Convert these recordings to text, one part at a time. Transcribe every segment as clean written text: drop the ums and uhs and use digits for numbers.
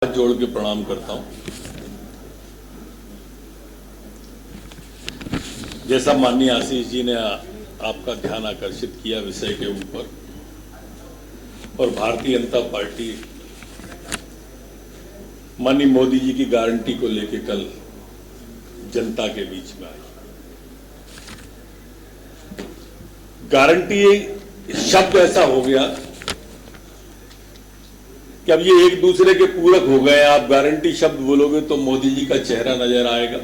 हाथ जोड़ के प्रणाम करता हूं। जैसा माननीय आशीष जी ने आपका ध्यान आकर्षित किया विषय के ऊपर, और भारतीय जनता पार्टी माननीय मोदी जी की गारंटी को लेकर कल जनता के बीच में आई। गारंटी शब्द ऐसा हो गया कि अब ये एक दूसरे के पूरक हो गए। आप गारंटी शब्द बोलोगे तो मोदी जी का चेहरा नजर आएगा,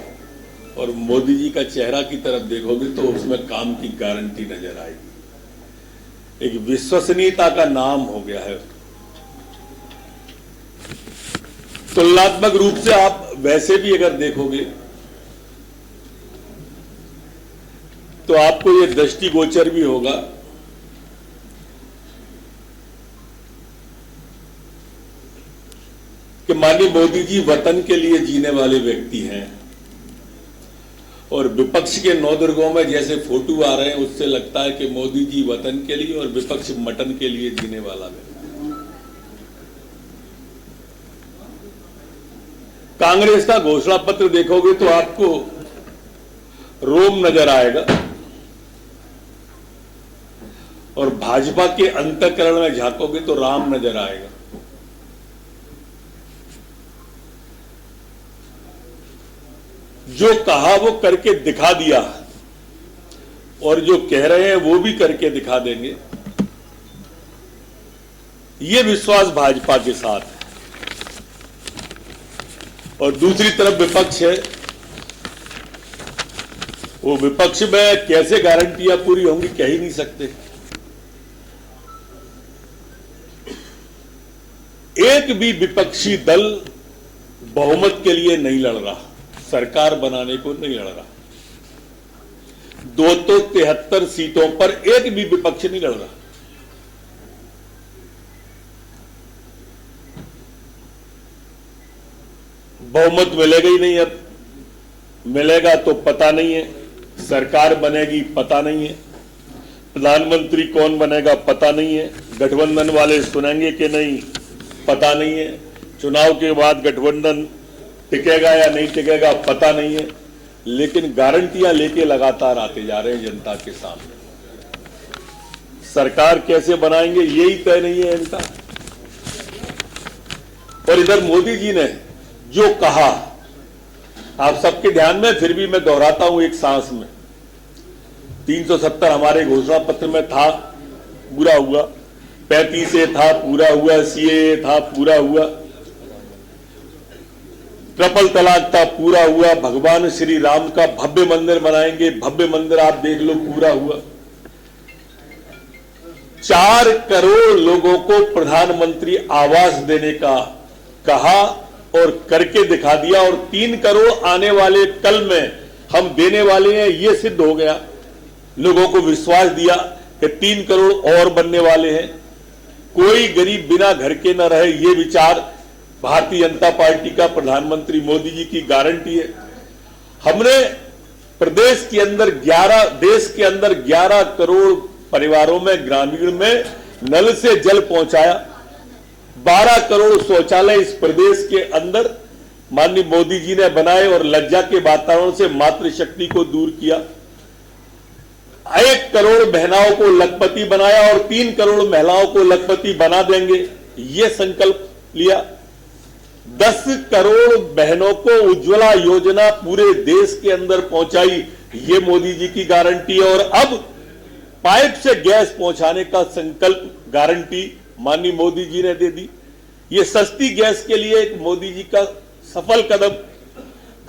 और मोदी जी का चेहरा की तरफ देखोगे तो उसमें काम की गारंटी नजर आएगी। एक विश्वसनीयता का नाम हो गया है। तुलनात्मक रूप से आप वैसे भी अगर देखोगे तो आपको ये दृष्टिगोचर भी होगा कि माननीय मोदी जी वतन के लिए जीने वाले व्यक्ति हैं, और विपक्ष के नौदुर्गों में जैसे फोटो आ रहे हैं उससे लगता है कि मोदी जी वतन के लिए और विपक्ष मटन के लिए जीने वाला व्यक्ति। कांग्रेस का घोषणा पत्र देखोगे तो आपको रोम नजर आएगा, और भाजपा के अंतःकरण में झांकोगे तो राम नजर आएगा। जो कहा वो करके दिखा दिया, और जो कह रहे हैं वो भी करके दिखा देंगे। ये विश्वास भाजपा के साथ है। और दूसरी तरफ विपक्ष है। वो विपक्ष में कैसे गारंटियां पूरी होंगी कह ही नहीं सकते। एक भी विपक्षी दल बहुमत के लिए नहीं लड़ रहा, सरकार बनाने को नहीं लड़ रहा। 273 सीटों पर एक भी विपक्ष नहीं लड़ रहा। बहुमत मिलेगा ही नहीं। अब मिलेगा तो पता नहीं है, सरकार बनेगी पता नहीं है, प्रधानमंत्री कौन बनेगा पता नहीं है, गठबंधन वाले सुनेंगे कि नहीं पता नहीं है, चुनाव के बाद गठबंधन टिकेगा या नहीं टिकेगा पता नहीं है। लेकिन गारंटियां लेके लगातार आते जा रहे हैं जनता के सामने। सरकार कैसे बनाएंगे यही तय नहीं है इनका। और इधर मोदी जी ने जो कहा, आप सबके ध्यान में, फिर भी मैं दोहराता हूं एक सांस में। 370 हमारे घोषणा पत्र में था, पूरा हुआ। 35A था, पूरा हुआ। CAA था, पूरा हुआ। ट्रिपल तलाक था, पूरा हुआ। भगवान श्री राम का भव्य मंदिर बनाएंगे, भव्य मंदिर आप देख लो, पूरा हुआ। 4 करोड़ लोगों को प्रधानमंत्री आवास देने का कहा और करके दिखा दिया, और 3 करोड़ आने वाले कल में हम देने वाले हैं, यह सिद्ध हो गया। लोगों को विश्वास दिया कि 3 करोड़ और बनने वाले हैं। कोई गरीब बिना घर के न रहे, यह विचार भारतीय जनता पार्टी का, प्रधानमंत्री मोदी जी की गारंटी है। हमने प्रदेश के अंदर 11 करोड़ परिवारों में, ग्रामीण में नल से जल पहुंचाया। 12 करोड़ शौचालय इस प्रदेश के अंदर माननीय मोदी जी ने बनाए, और लज्जा के वातावरण से मातृशक्ति को दूर किया। 1 करोड़ बहनाओं को लखपति बनाया, और 3 करोड़ महिलाओं को लखपति बना देंगे, यह संकल्प लिया। 10 करोड़ बहनों को उज्ज्वला योजना पूरे देश के अंदर पहुंचाई, ये मोदी जी की गारंटी है। और अब पाइप से गैस पहुंचाने का संकल्प, गारंटी माननीय मोदी जी ने दे दी। ये सस्ती गैस के लिए एक मोदी जी का सफल कदम।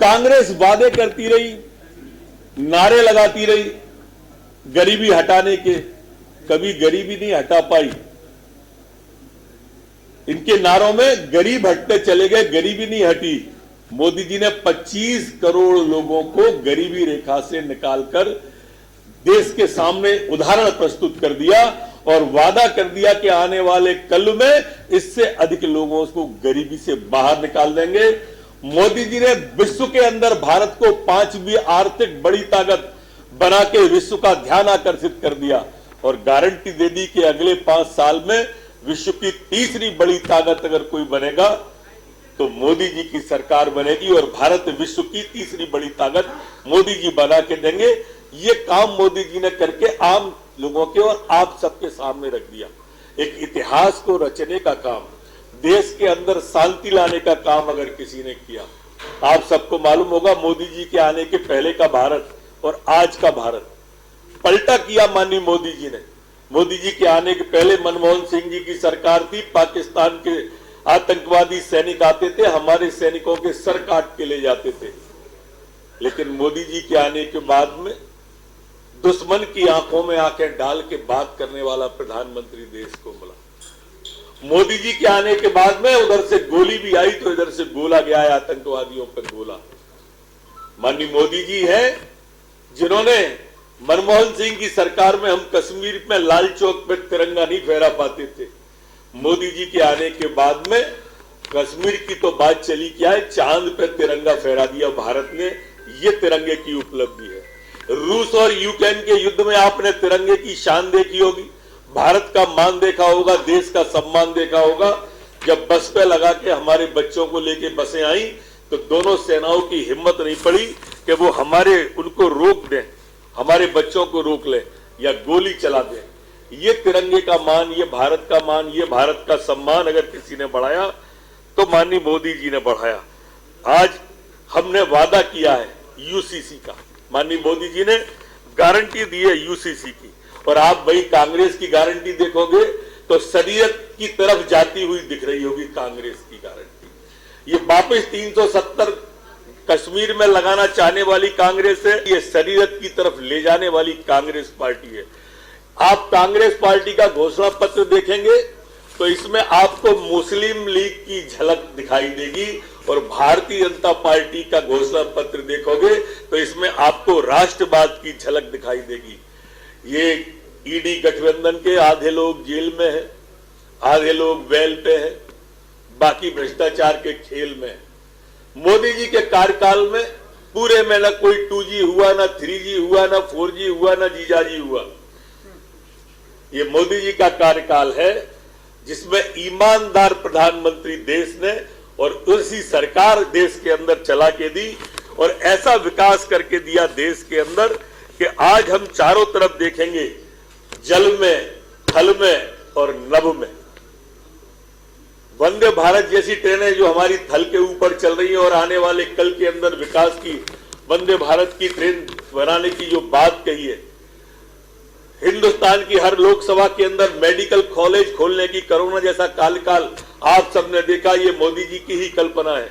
कांग्रेस वादे करती रही, नारे लगाती रही गरीबी हटाने के, कभी गरीबी नहीं हटा पाई। इनके नारों में गरीब हटते चले गए, गरीबी नहीं हटी। मोदी जी ने 25 करोड़ लोगों को गरीबी रेखा से निकालकर देश के सामने उदाहरण प्रस्तुत कर दिया, और वादा कर दिया कि आने वाले कल में इससे अधिक लोगों को गरीबी से बाहर निकाल देंगे। मोदी जी ने विश्व के अंदर भारत को 5वीं आर्थिक बड़ी ताकत बना के विश्व का ध्यान आकर्षित कर दिया, और गारंटी दे दी कि अगले 5 साल में विश्व की तीसरी बड़ी ताकत अगर कोई बनेगा तो मोदी जी की सरकार बनेगी और भारत विश्व की तीसरी बड़ी ताकत मोदी जी बना के देंगे। ये काम मोदी जी ने करके आम लोगों के और आप सबके सामने रख दिया। एक इतिहास को रचने का काम, देश के अंदर शांति लाने का काम अगर किसी ने किया, आप सबको मालूम होगा मोदी जी के आने के पहले का भारत और आज का भारत पलटा किया माननीय मोदी जी ने। मोदी जी के आने के पहले मनमोहन सिंह जी की सरकार थी, पाकिस्तान के आतंकवादी सैनिक आते थे, हमारे सैनिकों के सर काट के ले जाते थे। लेकिन मोदी जी के आने के बाद में दुश्मन की आंखों में आंखें डाल के बात करने वाला प्रधानमंत्री देश को मिला। मोदी जी के आने के बाद में उधर से गोली भी आई तो इधर से गोला गया है, आतंकवादियों पर गोला। माननीय मोदी जी हैं जिन्होंने मनमोहन सिंह की सरकार में हम कश्मीर में लाल चौक पर तिरंगा नहीं फहरा पाते थे। मोदी जी के आने के बाद में कश्मीर की तो बात चली क्या है, चांद पे तिरंगा फहरा दिया भारत ने। ये तिरंगे की उपलब्धि है। रूस और यूक्रेन के युद्ध में आपने तिरंगे की शान देखी होगी, भारत का मान देखा होगा, देश का सम्मान देखा होगा। जब बस पे लगा के हमारे बच्चों को लेके बसें आई तो दोनों सेनाओं की हिम्मत नहीं पड़ी कि वो उनको रोक दें, हमारे बच्चों को रोक ले या गोली चला दें। ये तिरंगे का मान, ये भारत का मान, ये भारत का सम्मान अगर किसी ने बढ़ाया तो माननीय मोदी जी ने बढ़ाया। आज हमने वादा किया है यूसीसी का, माननीय मोदी जी ने गारंटी दी है यूसीसी की, और आप भाई कांग्रेस की गारंटी देखोगे तो शरीयत की तरफ जाती हुई दिख रही होगी कांग्रेस की गारंटी। ये वापस 370 कश्मीर में लगाना चाहने वाली कांग्रेस है, ये शरीयत की तरफ ले जाने वाली कांग्रेस पार्टी है। आप कांग्रेस पार्टी का घोषणा पत्र देखेंगे तो इसमें आपको मुस्लिम लीग की झलक दिखाई देगी, और भारतीय जनता पार्टी का घोषणा पत्र देखोगे तो इसमें आपको राष्ट्रवाद की झलक दिखाई देगी। ये ईडी गठबंधन के आधे लोग जेल में हैं, आधे लोग बेल पे हैं, बाकी भ्रष्टाचार के खेल में है। मोदी जी के कार्यकाल में पूरे में ना कोई 2G हुआ, ना 3G हुआ, ना 4G हुआ, ना जीजाजी हुआ। ये मोदी जी का कार्यकाल है जिसमें ईमानदार प्रधानमंत्री देश ने और उसी सरकार देश के अंदर चला के दी, और ऐसा विकास करके दिया देश के अंदर कि आज हम चारों तरफ देखेंगे, जल में, थल में और नभ में वंदे भारत जैसी ट्रेनें जो हमारी थल के ऊपर चल रही है, और आने वाले कल के अंदर विकास की वंदे भारत की ट्रेन बनाने की जो बात कही है, हिंदुस्तान की हर लोकसभा के अंदर मेडिकल कॉलेज खोलने की, कोरोना जैसा काल आप सबने देखा, ये मोदी जी की ही कल्पना है।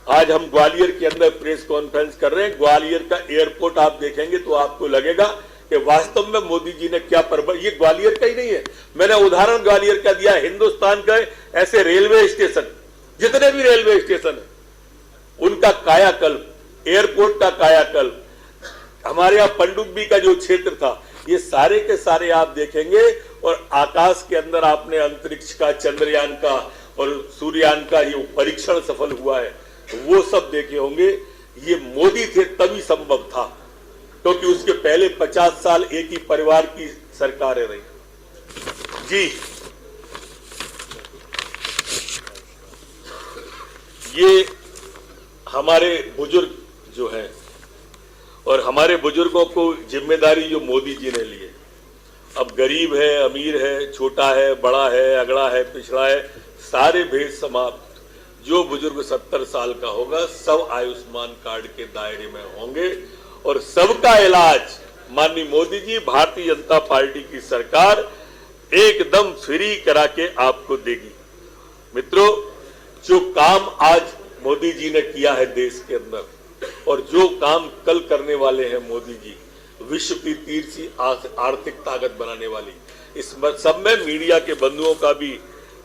आज हम ग्वालियर के अंदर प्रेस कॉन्फ्रेंस कर रहे हैं, ग्वालियर का एयरपोर्ट आप देखेंगे तो आपको लगेगा कि वास्तव में मोदी जी ने क्या ये ग्वालियर का ही नहीं है, मैंने उदाहरण ग्वालियर का दिया। हिंदुस्तान का ऐसे रेलवे स्टेशन, जितने भी रेलवे स्टेशन है उनका कायाकल्प, एयरपोर्ट का कायाकल्प, हमारे यहाँ पनडुब्बी का जो क्षेत्र था, ये सारे के सारे आप देखेंगे। और आकाश के अंदर आपने अंतरिक्ष का, चंद्रयान का और सूर्ययान का ये परीक्षण सफल हुआ है, वो सब देखे होंगे। ये मोदी थे तभी संभव था, क्योंकि उसके पहले 50 साल एक ही परिवार की सरकारें रही। जी, ये हमारे बुजुर्ग जो हैं, और हमारे बुजुर्गों को जिम्मेदारी जो मोदी जी ने ली है, अब गरीब है, अमीर है, छोटा है, बड़ा है, अगड़ा है, पिछड़ा है, सारे भेद समाप्त। जो बुजुर्ग 70 साल का होगा सब आयुष्मान कार्ड के दायरे में होंगे, और सबका इलाज माननीय मोदी जी, भारतीय जनता पार्टी की सरकार एकदम फ्री करा के आपको देगी। मित्रों, जो काम आज मोदी जी ने किया है देश के अंदर, और जो काम कल करने वाले हैं मोदी जी, विश्व की तीसरी आर्थिक ताकत बनाने वाली, इस सब में मीडिया के बंधुओं का भी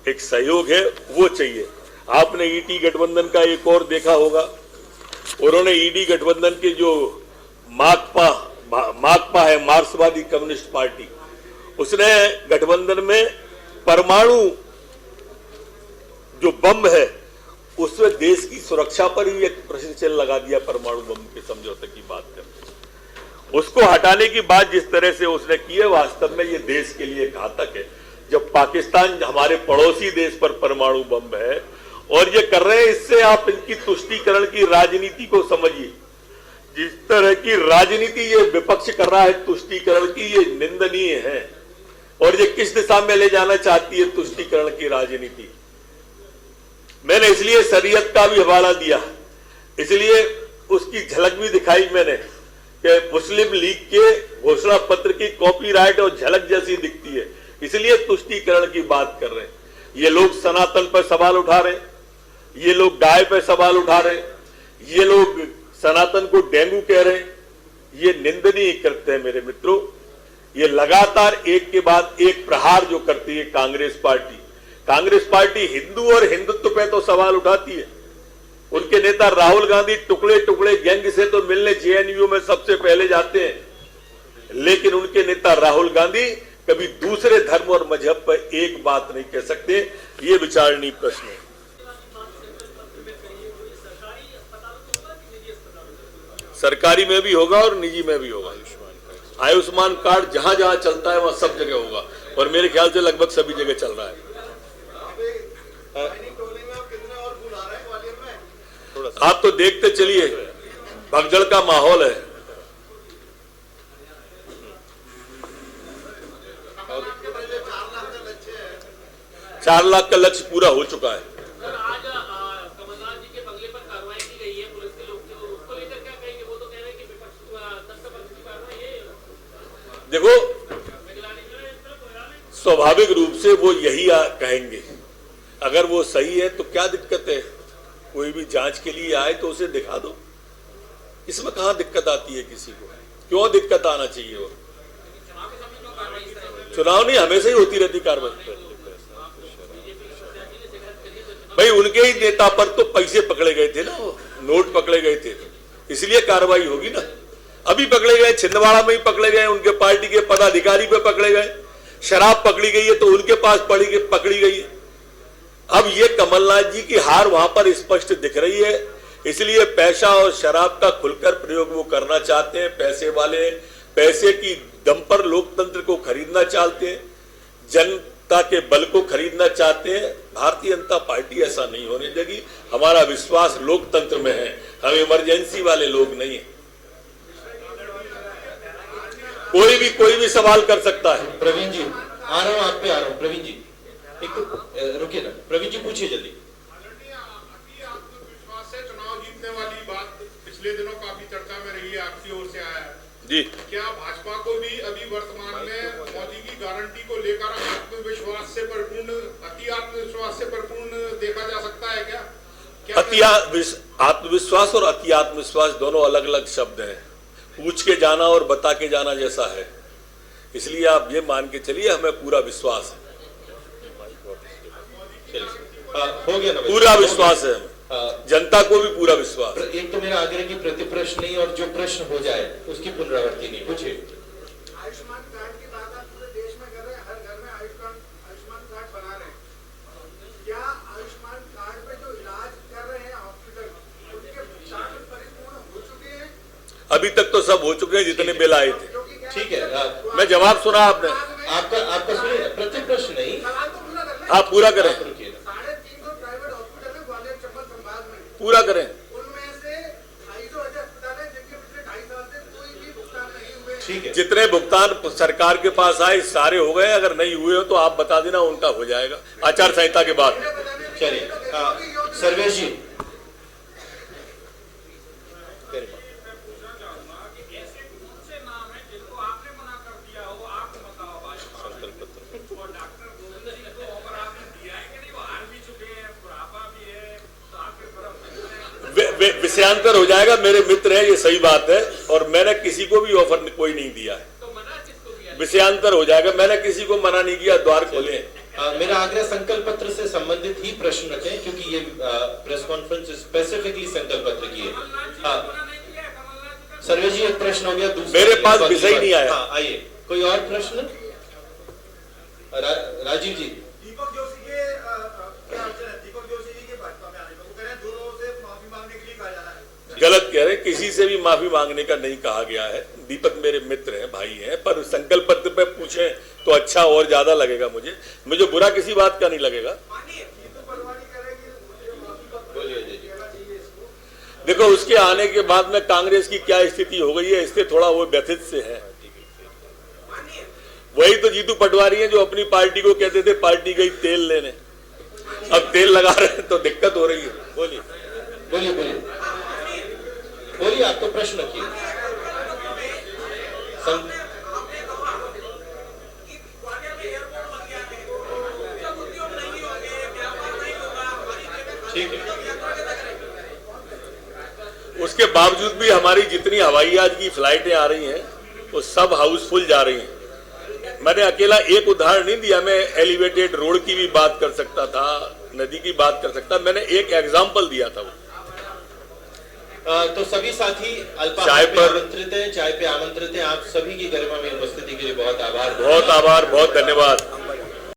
एक सहयोग है, वो चाहिए। आपने ईडी गठबंधन का एक और देखा होगा, उन्होंने ईडी गठबंधन के जो माकपा है, मार्क्सवादी कम्युनिस्ट पार्टी, उसने गठबंधन में परमाणु जो बम है उसमें देश की सुरक्षा पर ही एक प्रश्न चिन्ह लगा दिया। परमाणु बम के समझौते की बात करते, उसको हटाने की बात जिस तरह से उसने की है, वास्तव में ये देश के लिए घातक है। जब पाकिस्तान हमारे पड़ोसी देश पर परमाणु बम है और ये कर रहे हैं, इससे आप इनकी तुष्टीकरण की राजनीति को समझिए। जिस तरह की राजनीति ये विपक्ष कर रहा है तुष्टीकरण की, ये निंदनीय है। और ये किस दिशा में ले जाना चाहती है तुष्टीकरण की राजनीति। मैंने इसलिए शरीयत का भी हवाला दिया, इसलिए उसकी झलक भी दिखाई मैंने कि मुस्लिम लीग के घोषणा पत्र की कॉपीराइट और झलक जैसी दिखती है, इसलिए तुष्टीकरण की बात कर रहे हैं। ये लोग सनातन पर सवाल उठा रहे हैं, ये लोग गाय पर सवाल उठा रहे हैं, ये लोग सनातन को डेंगू कह रहे हैं। ये निंदनीय कृत्य है मेरे मित्रों। ये लगातार एक के बाद एक प्रहार जो करती है कांग्रेस पार्टी हिंदू और हिंदुत्व पे तो सवाल उठाती है। उनके नेता राहुल गांधी टुकड़े टुकड़े गैंग से तो मिलने जेएनयू में सबसे पहले जाते हैं, लेकिन उनके नेता राहुल गांधी कभी दूसरे धर्म और मजहब पर एक बात नहीं कह सकते। ये विचारणीय प्रश्न है। सरकारी में भी होगा और निजी में भी होगा। आयुष्मान कार्ड जहां जहां चलता है वहां सब जगह होगा, और मेरे ख्याल से लगभग सभी जगह चल रहा है। आप तो देखते चलिए, भगदड़ का माहौल है। 4 लाख का लक्ष्य पूरा हो चुका है। देखो, स्वाभाविक रूप से वो यही कहेंगे। अगर वो सही है तो क्या दिक्कत है, कोई भी जांच के लिए आए तो उसे दिखा दो, इसमें कहां दिक्कत आती है किसी को, क्यों दिक्कत आना चाहिए। वो चुनाव नहीं, हमेशा ही होती रहती कार्रवाई। भाई उनके ही नेता पर तो पैसे पकड़े गए थे ना, वो नोट पकड़े गए थे, इसलिए कार्रवाई होगी ना। अभी पकड़े गए, छिंदवाड़ा में ही पकड़े गए, उनके पार्टी के पदाधिकारी पे पकड़े गए। शराब पकड़ी गई है तो उनके पास पकड़ी गई है। अब ये कमलनाथ जी की हार वहां पर स्पष्ट दिख रही है, इसलिए पैसा और शराब का खुलकर प्रयोग वो करना चाहते हैं। पैसे वाले पैसे की दम पर लोकतंत्र को खरीदना चाहते हैं, जनता के बल को खरीदना चाहते हैं। भारतीय जनता पार्टी ऐसा नहीं होने देगी। हमारा विश्वास लोकतंत्र में है, हम इमरजेंसी वाले लोग नहीं है। कोई भी सवाल कर सकता है। प्रवीण जी आ रहा हूं, आप पे आ रहा हूं। प्रवीण जी एक रुकिए ना, प्रवीण जी पूछिए जल्दी। आत्मविश्वास से चुनाव जीतने वाली बात पिछले दिनों काफी चर्चा में रही है, आपकी ओर से आया है जी। क्या भाजपा को भी अभी वर्तमान में मोदी की गारंटी को लेकर आत्मविश्वास से परिपूर्ण, अति आत्मविश्वास से परिपूर्ण देखा जा सकता है क्या? आत्मविश्वास और अति आत्मविश्वास दोनों अलग अलग शब्द हैं। पूछ के जाना और बता के जाना जैसा है, इसलिए आप ये मान के चलिए हमें पूरा विश्वास है। हो गया ना, पूरा विश्वास है, जनता को भी पूरा विश्वास। एक तो मेरा आग्रह की प्रति प्रश्न नहीं, और जो प्रश्न हो जाए उसकी पुनरावृत्ति नहीं। पूछिए। आयुष्मान कार्ड की बात आप पूरे देश में कर रहे हैं, हर घर में आयुष्मान कार्ड बना रहे हैं। क्या आयुष्मान कार्ड पे जो इलाज कर रहे हैं हॉस्पिटल, उनके भुगतान परिपूर्ण हो चुके हैं? अभी तक तो सब हो चुके हैं जितने बिल आए थे। ठीक है, मैं जवाब सुना आपने। आपका सुनिए, प्रति प्रश्न नहीं, आप पूरा करें, 350 प्राइवेट हॉस्पिटल है ग्वालियर चंबल संभाग में, पूरा करें। उनमें से 250 ऐसे अस्पताल है जिनके पिछले 2.5 साल से कोई भी भुगतान नहीं हुए। ठीक है, जितने भुगतान सरकार के पास आए सारे हो गए। अगर नहीं हुए हो तो आप बता देना, उनका हो जाएगा आचार संहिता के बाद। चलिए सर्वेश जी। विषयांतर हो जाएगा, मेरे मित्र हैं, ये सही बात है, और मैंने किसी को भी ऑफर कोई नहीं दिया है। विषयांतर हो जाएगा, मैंने किसी को मना नहीं किया, द्वार खोले। मेरा आग्रह संकल्प पत्र से संबंधित ही प्रश्न रखें, क्योंकि ये प्रेस कॉन्फ्रेंस स्पेसिफिकली संकल्प पत्र की है। सर्वेश जी एक प्रश्न हो गया, मेरे पास विषय नहीं आया। आइए, कोई और प्रश्न? राजीव जी। दीपक जोशी के क्या अर्थ है? दीपक जोशी जी के भाजपा में आने का, वो कह रहे हैं 2 लोगों से माफी मांगने के लिए कहा जा रहा है। गलत कह रहे हैं, किसी से भी माफी मांगने का नहीं कहा गया है। दीपक मेरे मित्र हैं, भाई हैं, पर संकल्प पत्र पे पूछें तो अच्छा और ज्यादा लगेगा मुझे बुरा किसी बात का नहीं लगेगा। देखो उसके आने के बाद में कांग्रेस की क्या स्थिति हो गई है, इससे थोड़ा वो व्यथित से है। वही तो जीतू पटवारी हैं जो अपनी पार्टी को कहते थे पार्टी गई तेल लेने, अब तेल लगा रहे हैं तो दिक्कत हो रही है। बोलिए बोलिए बोलिए बोलिए, आप तो प्रश्न रखिए। ठीक है, उसके बावजूद भी हमारी जितनी हवाई जहाज की फ्लाइटें आ रही हैं वो सब हाउसफुल जा रही हैं। मैंने अकेला एक उदाहरण नहीं दिया, मैं एलिवेटेड रोड की भी बात कर सकता था, नदी की बात कर सकता, मैंने एक एग्जाम्पल दिया था। तो सभी साथी अल्पाहार पे आमंत्रित हैं, चाय पे आमंत्रित हैं। आप सभी की गरिमा में उपस्थिति के लिए बहुत आभार, बहुत धन्यवाद।